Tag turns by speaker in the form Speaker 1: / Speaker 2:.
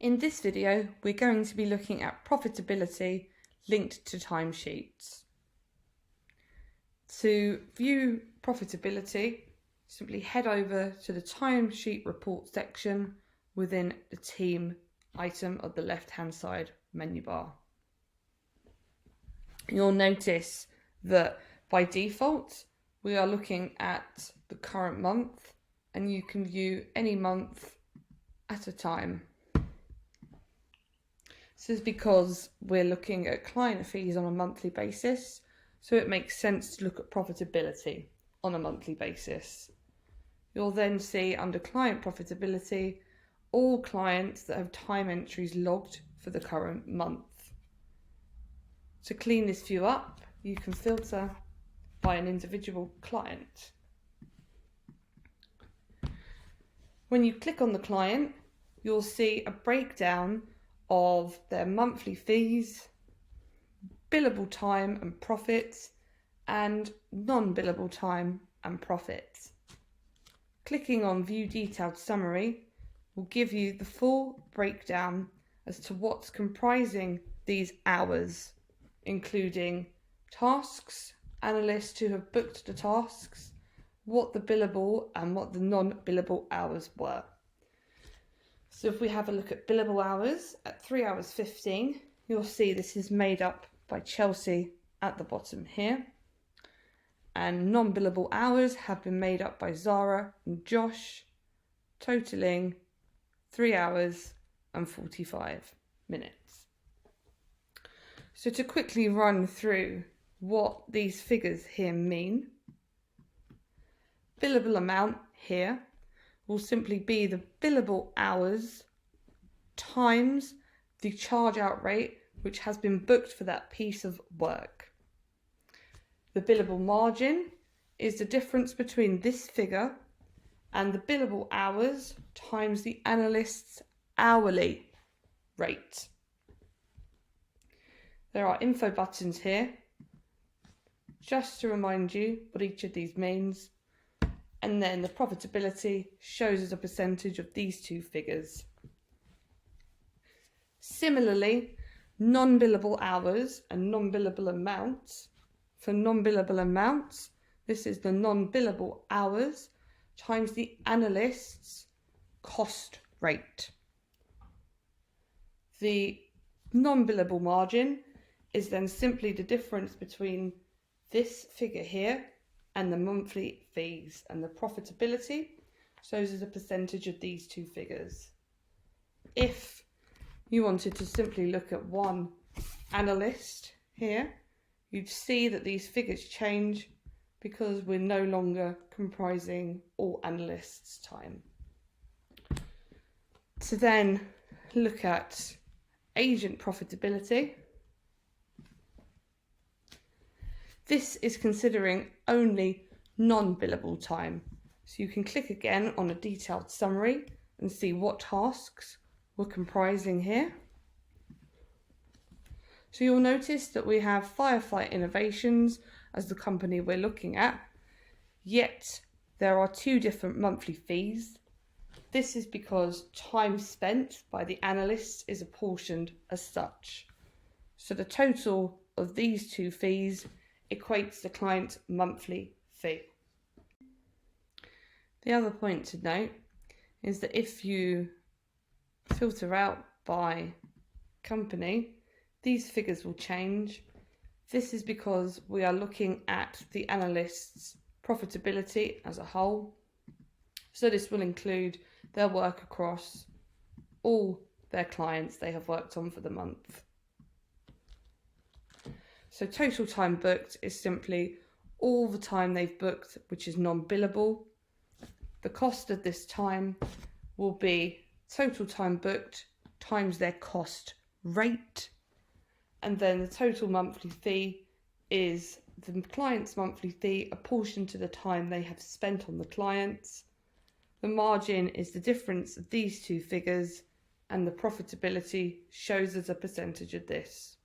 Speaker 1: In this video, we're going to be looking at profitability linked to timesheets. To view profitability, simply head over to the timesheet report section within the team item of the left-hand side menu bar. You'll notice that by default, we are looking at the current month, and you can view any month at a time. This is because we're looking at client fees on a monthly basis, so it makes sense to look at profitability on a monthly basis. You'll then see under client profitability all clients that have time entries logged for the current month. To clean this view up, you can filter by an individual client. When you click on the client, you'll see a breakdown of their monthly fees, billable time and profits, and non-billable time and profits. Clicking on View Detailed Summary will give you the full breakdown as to what's comprising these hours, including tasks, analysts who have booked the tasks, what the billable and what the non-billable hours were. So if we have a look at billable hours at 3 hours 15, you'll see this is made up by Chelsea at the bottom here. And non-billable hours have been made up by Zara and Josh, totaling 3 hours and 45 minutes. So to quickly run through what these figures here mean, billable amount here will simply be the billable hours times the charge out rate which has been booked for that piece of work. The billable margin is the difference between this figure and the billable hours times the analyst's hourly rate. There are info buttons here just to remind you what each of these means. And then the profitability shows as a percentage of these two figures. Similarly, non-billable hours and non-billable amounts. For non-billable amounts, this is the non-billable hours times the analyst's cost rate. The non-billable margin is then simply the difference between this figure here and the monthly fees, and the profitability shows as a percentage of these two figures. If you wanted to simply look at one analyst here, you'd see that these figures change because we're no longer comprising all analysts' time. To then look at agent profitability, this is considering only non-billable time. So you can click again on a detailed summary and see what tasks we're comprising here. So you'll notice that we have Firefly Innovations as the company we're looking at, yet there are two different monthly fees. This is because time spent by the analysts is apportioned as such. So the total of these two fees equates the client's monthly fee. The other point to note is that if you filter out by company, these figures will change. This is because we are looking at the analyst's profitability as a whole. So this will include their work across all their clients they have worked on for the month. So total time booked is simply all the time they've booked, which is non-billable. The cost of this time will be total time booked times their cost rate. And then the total monthly fee is the client's monthly fee apportioned to the time they have spent on the clients. The margin is the difference of these two figures, and the profitability shows as a percentage of this.